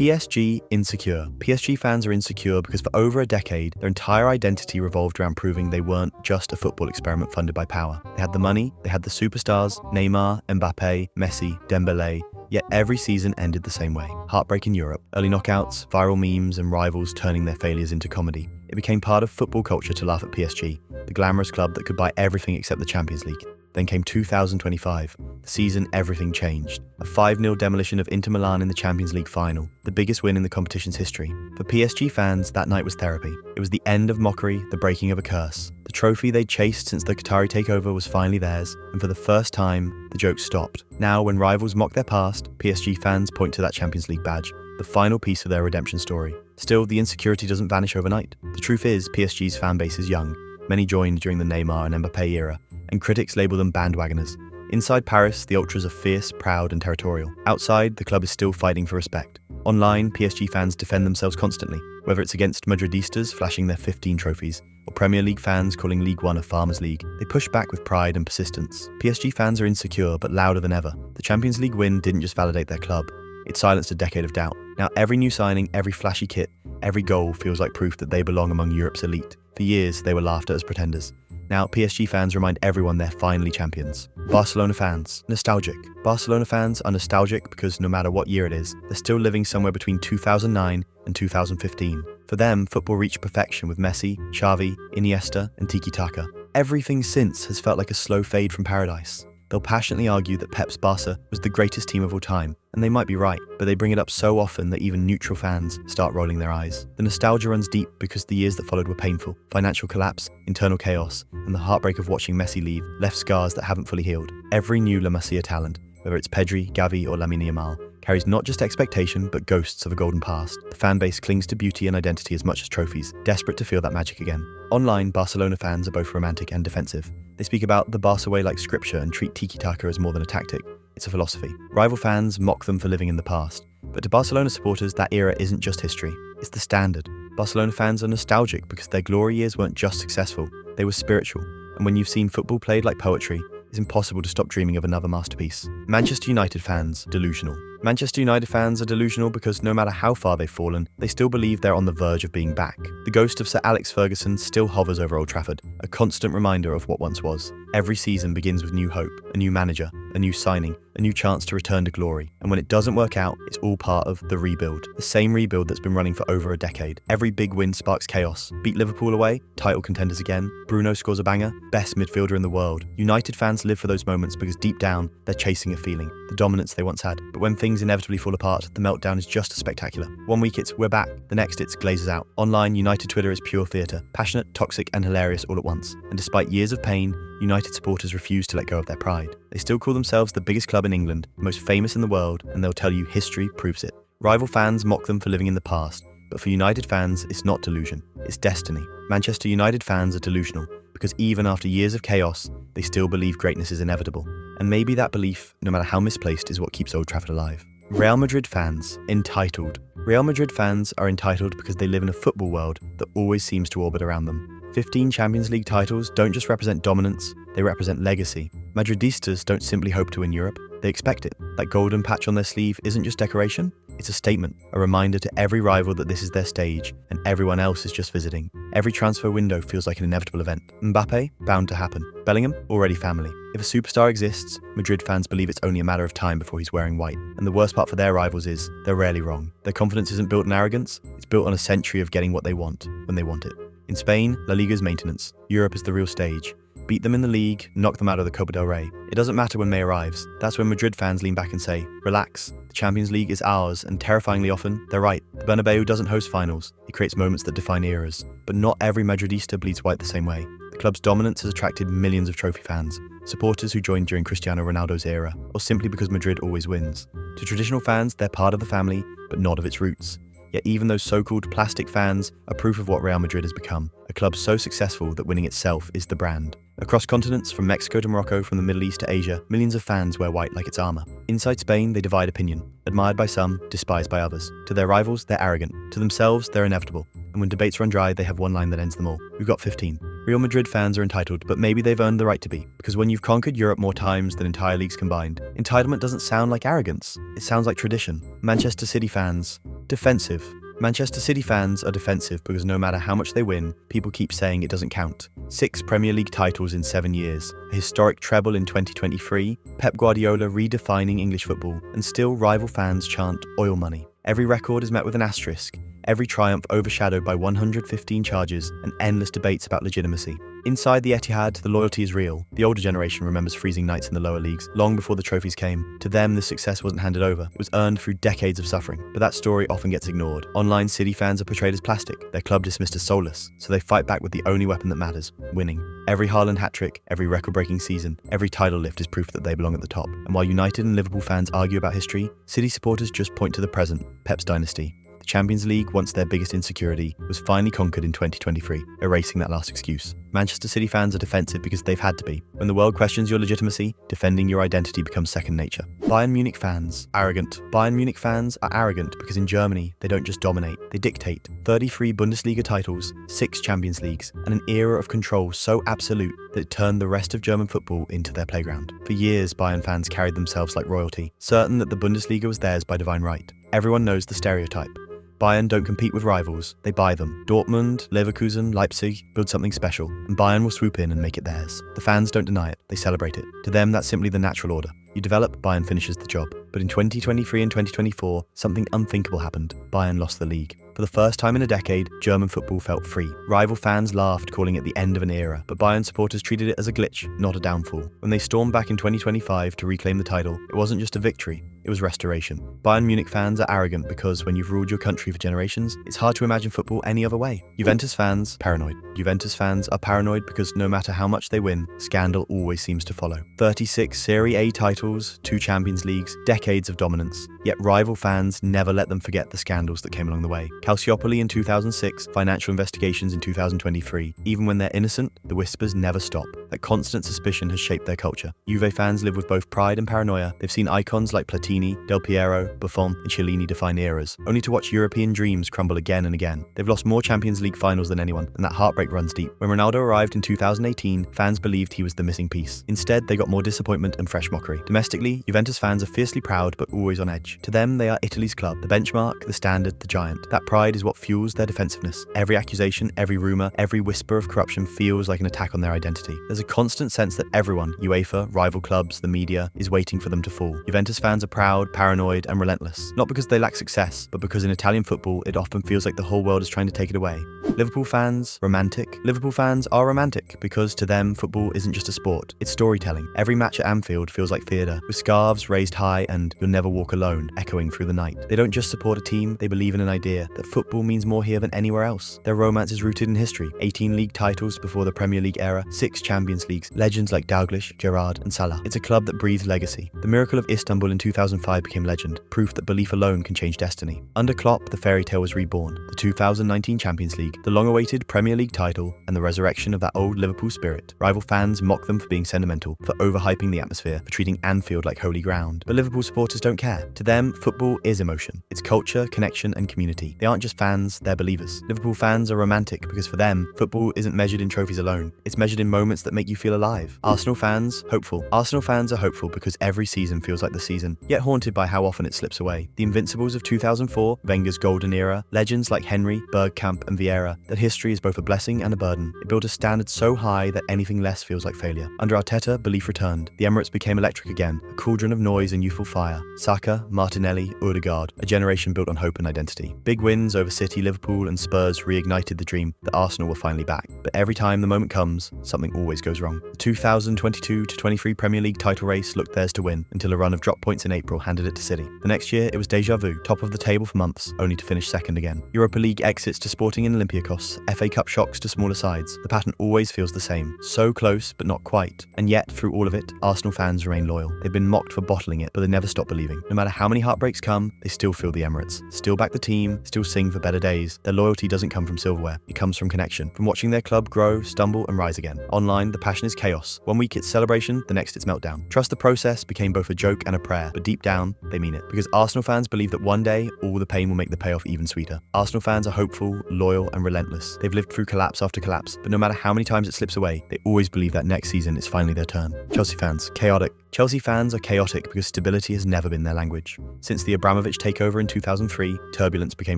PSG insecure. PSG fans are insecure because for over a decade, their entire identity revolved around proving they weren't just a football experiment funded by power. They had the money, they had the superstars, Neymar, Mbappe, Messi, Dembele, yet every season ended the same way. Heartbreak in Europe, early knockouts, viral memes, and rivals turning their failures into comedy. It became part of football culture to laugh at PSG, the glamorous club that could buy everything except the Champions League. Then came 2025. The season, everything changed. A 5-0 demolition of Inter Milan in the Champions League final, the biggest win in the competition's history. For PSG fans, that night was therapy. It was the end of mockery, the breaking of a curse. The trophy they'd chased since the Qatari takeover was finally theirs, and for the first time, the joke stopped. Now, when rivals mock their past, PSG fans point to that Champions League badge, the final piece of their redemption story. Still, the insecurity doesn't vanish overnight. The truth is, PSG's fan base is young. Many joined during the Neymar and Mbappe era, and critics label them bandwagoners. Inside Paris, the ultras are fierce, proud, and territorial. Outside, the club is still fighting for respect. Online, PSG fans defend themselves constantly, whether it's against Madridistas flashing their 15 trophies, or Premier League fans calling Ligue 1 a farmers' league. They push back with pride and persistence. PSG fans are insecure, but louder than ever. The Champions League win didn't just validate their club, it silenced a decade of doubt. Now every new signing, every flashy kit, every goal feels like proof that they belong among Europe's elite. For years, they were laughed at as pretenders. Now, PSG fans remind everyone they're finally champions. Barcelona fans, nostalgic. Barcelona fans are nostalgic because no matter what year it is, they're still living somewhere between 2009 and 2015. For them, football reached perfection with Messi, Xavi, Iniesta, and tiki-taka. Everything since has felt like a slow fade from paradise. They'll passionately argue that Pep's Barca was the greatest team of all time, and they might be right, but they bring it up so often that even neutral fans start rolling their eyes. The nostalgia runs deep because the years that followed were painful. Financial collapse, internal chaos, and the heartbreak of watching Messi leave left scars that haven't fully healed. Every new La Masia talent, whether it's Pedri, Gavi, or Lamine Yamal, carries not just expectation, but ghosts of a golden past. The fan base clings to beauty and identity as much as trophies, desperate to feel that magic again. Online, Barcelona fans are both romantic and defensive. They speak about the Barca way like scripture and treat tiki-taka as more than a tactic. It's a philosophy. Rival fans mock them for living in the past. But to Barcelona supporters, that era isn't just history, it's the standard. Barcelona fans are nostalgic because their glory years weren't just successful, they were spiritual. And when you've seen football played like poetry, it's impossible to stop dreaming of another masterpiece. Manchester United fans, delusional. Manchester United fans are delusional because no matter how far they've fallen, they still believe they're on the verge of being back. The ghost of Sir Alex Ferguson still hovers over Old Trafford, a constant reminder of what once was. Every season begins with new hope, a new manager, a new signing, a new chance to return to glory. And when it doesn't work out, it's all part of the rebuild. The same rebuild that's been running for over a decade. Every big win sparks chaos. Beat Liverpool away, title contenders again. Bruno scores a banger, best midfielder in the world. United fans live for those moments because deep down, they're chasing a feeling, the dominance they once had. But when things inevitably fall apart, the meltdown is just as spectacular. One week it's we're back, the next it's glazes out. Online, United Twitter is pure theatre, passionate, toxic and hilarious all at once. And despite years of pain, United supporters refuse to let go of their pride. They still call themselves the biggest club in England, the most famous in the world, and they'll tell you history proves it. Rival fans mock them for living in the past, but for United fans, it's not delusion, it's destiny. Manchester United fans are delusional because even after years of chaos, they still believe greatness is inevitable. And maybe that belief, no matter how misplaced, is what keeps Old Trafford alive. Real Madrid fans, entitled. Real Madrid fans are entitled because they live in a football world that always seems to orbit around them. 15 Champions League titles don't just represent dominance, they represent legacy. Madridistas don't simply hope to win Europe, they expect it. That golden patch on their sleeve isn't just decoration, it's a statement, a reminder to every rival that this is their stage and everyone else is just visiting. Every transfer window feels like an inevitable event. Mbappe? Bound to happen. Bellingham? Already family. If a superstar exists, Madrid fans believe it's only a matter of time before he's wearing white. And the worst part for their rivals is, they're rarely wrong. Their confidence isn't built on arrogance, it's built on a century of getting what they want, when they want it. In Spain, La Liga's maintenance. Europe is the real stage. Beat them in the League, knock them out of the Copa del Rey. It doesn't matter when May arrives. That's when Madrid fans lean back and say, relax, the Champions League is ours, and terrifyingly often, they're right. The Bernabeu doesn't host finals. It creates moments that define eras. But not every Madridista bleeds white the same way. The club's dominance has attracted millions of trophy fans, supporters who joined during Cristiano Ronaldo's era, or simply because Madrid always wins. To traditional fans, they're part of the family, but not of its roots. Yet even those so-called plastic fans are proof of what Real Madrid has become, a club so successful that winning itself is the brand. Across continents, from Mexico to Morocco, from the Middle East to Asia, millions of fans wear white like it's armour. Inside Spain, they divide opinion, admired by some, despised by others. To their rivals, they're arrogant. To themselves, they're inevitable. And when debates run dry, they have one line that ends them all. We've got 15. Real Madrid fans are entitled, but maybe they've earned the right to be. Because when you've conquered Europe more times than entire leagues combined, entitlement doesn't sound like arrogance. It sounds like tradition. Manchester City fans, Defensive. Manchester City fans are defensive because no matter how much they win, people keep saying it doesn't count. 6 Premier League titles in 7 years, a historic treble in 2023, Pep Guardiola redefining English football, and still rival fans chant oil money. Every record is met with an asterisk, every triumph overshadowed by 115 charges and endless debates about legitimacy. Inside the Etihad, the loyalty is real. The older generation remembers freezing nights in the lower leagues, long before the trophies came. To them, the success wasn't handed over. It was earned through decades of suffering. But that story often gets ignored. Online, City fans are portrayed as plastic, their club dismissed as soulless, so they fight back with the only weapon that matters, winning. Every Haaland hat-trick, every record-breaking season, every title lift is proof that they belong at the top. And while United and Liverpool fans argue about history, City supporters just point to the present, Pep's dynasty. The Champions League, once their biggest insecurity, was finally conquered in 2023, erasing that last excuse. Manchester City fans are defensive because they've had to be. When the world questions your legitimacy, defending your identity becomes second nature. Bayern Munich fans, arrogant. Bayern Munich fans are arrogant because in Germany, they don't just dominate, they dictate. 33 Bundesliga titles, 6 Champions Leagues, and an era of control so absolute that it turned the rest of German football into their playground. For years, Bayern fans carried themselves like royalty, certain that the Bundesliga was theirs by divine right. Everyone knows the stereotype. Bayern don't compete with rivals, they buy them. Dortmund, Leverkusen, Leipzig build something special, and Bayern will swoop in and make it theirs. The fans don't deny it, they celebrate it. To them, that's simply the natural order. You develop, Bayern finishes the job. But in 2023 and 2024, something unthinkable happened. Bayern lost the league. For the first time in a decade, German football felt free. Rival fans laughed, calling it the end of an era, but Bayern supporters treated it as a glitch, not a downfall. When they stormed back in 2025 to reclaim the title, it wasn't just a victory, it was restoration. Bayern Munich fans are arrogant because when you've ruled your country for generations, it's hard to imagine football any other way. Juventus fans, paranoid. Juventus fans are paranoid because no matter how much they win, scandal always seems to follow. 36 Serie A titles, 2 Champions Leagues, decades of dominance. Yet rival fans never let them forget the scandals that came along the way. Calciopoli in 2006, financial investigations in 2023. Even when they're innocent, the whispers never stop. That constant suspicion has shaped their culture. Juve fans live with both pride and paranoia. They've seen icons like Platini, Del Piero, Buffon, and Chiellini define eras, only to watch European dreams crumble again and again. They've lost more Champions League finals than anyone, and that heartbreak runs deep. When Ronaldo arrived in 2018, fans believed he was the missing piece. Instead, they got more disappointment and fresh mockery. Domestically, Juventus fans are fiercely proud but always on edge. To them, they are Italy's club, the benchmark, the standard, the giant. That pride is what fuels their defensiveness. Every accusation, every rumour, every whisper of corruption feels like an attack on their identity. There's a constant sense that everyone, UEFA, rival clubs, the media, is waiting for them to fall. Juventus fans are proud, paranoid, and relentless. Not because they lack success, but because in Italian football, it often feels like the whole world is trying to take it away. Liverpool fans, romantic. Liverpool fans are romantic because to them, football isn't just a sport, it's storytelling. Every match at Anfield feels like theatre, with scarves raised high and "You'll never walk alone" echoing through the night. They don't just support a team, they believe in an idea that football means more here than anywhere else. Their romance is rooted in history. 18 league titles before the Premier League era, 6 Champions Leagues, legends like Dalglish, Gerrard, and Salah. It's a club that breathes legacy. The miracle of Istanbul in 2005 became legend, proof that belief alone can change destiny. Under Klopp, the fairy tale was reborn. The 2019 Champions League, the long-awaited Premier League title, and the resurrection of that old Liverpool spirit. Rival fans mock them for being sentimental, for overhyping the atmosphere, for treating Anfield like holy ground. But Liverpool supporters don't care. To them, football is emotion. It's culture, connection, and community. They aren't just fans, they're believers. Liverpool fans are romantic because for them, football isn't measured in trophies alone. It's measured in moments that make you feel alive. Arsenal fans, hopeful. Arsenal fans are hopeful because every season feels like the season, yet haunted by how often it slips away. The Invincibles of 2004, Wenger's golden era, legends like Henry, Bergkamp, and Vieira, that history is both a blessing and a burden. It built a standard so high that anything less feels like failure. Under Arteta, belief returned. The Emirates became electric again, a cauldron of noise and youthful fire. Saka, Martinelli, Odegaard, a generation built on hope and identity. Big wins over City, Liverpool, and Spurs reignited the dream that Arsenal were finally back. But every time the moment comes, something always goes wrong. The 2022-23 Premier League title race looked theirs to win until a run of drop points in April handed it to City. The next year, it was deja vu, top of the table for months, only to finish second again. Europa League exits to Sporting and Olympiacos, FA Cup shocks to smaller sides. The pattern always feels the same. So close, but not quite. And yet, through all of it, Arsenal fans remain loyal. They've been mocked for bottling it, but they never stop believing. No matter how many heartbreaks come, they still feel the Emirates, still back the team, still sing for better days, their loyalty doesn't come from silverware. It comes from connection, from watching their club grow, stumble, and rise again. Online, the passion is chaos. One week it's celebration, the next it's meltdown. Trust the process became both a joke and a prayer, but deep down, they mean it. Because Arsenal fans believe that one day, all the pain will make the payoff even sweeter. Arsenal fans are hopeful, loyal, and relentless. They've lived through collapse after collapse, but no matter how many times it slips away, they always believe that next season is finally their turn. Chelsea fans, chaotic. Chelsea fans are chaotic because stability has never been their language. Since the Abramovich takeover in 2003, turbulence became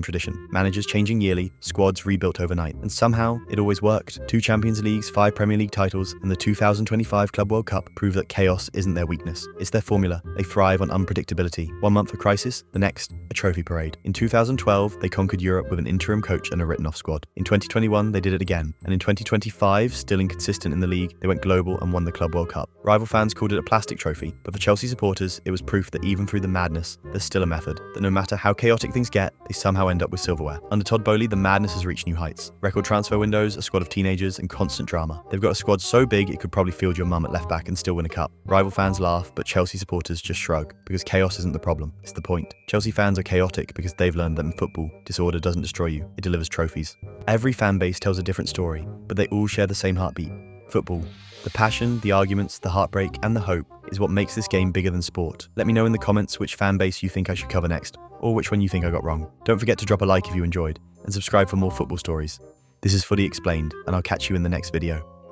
tradition. Managers changing yearly, squads rebuilt overnight. And somehow, it always worked. 2 Champions Leagues, 5 Premier League titles, and the 2025 Club World Cup prove that chaos isn't their weakness. It's their formula. They thrive on unpredictability. 1 month a crisis, the next, a trophy parade. In 2012, they conquered Europe with an interim coach and a written-off squad. In 2021, they did it again. And in 2025, still inconsistent in the league, they went global and won the Club World Cup. Rival fans called it a plastic trophy, but for Chelsea supporters, it was proof that even through the madness, there's still a method, that no matter how chaotic things get, they somehow end up with silverware. Under Todd Boehly, the madness has reached new heights. Record transfer windows, a squad of teenagers, and constant drama. They've got a squad so big it could probably field your mum at left back and still win a cup. Rival fans laugh, but Chelsea supporters just shrug, because chaos isn't the problem, it's the point. Chelsea fans are chaotic because they've learned that in football, disorder doesn't destroy you, it delivers trophies. Every fan base tells a different story, but they all share the same heartbeat. Football. The passion, the arguments, the heartbreak, and the hope is what makes this game bigger than sport. Let me know in the comments which fan base you think I should cover next, or which one you think I got wrong. Don't forget to drop a like if you enjoyed, and subscribe for more football stories. This is Footy Explained, and I'll catch you in the next video.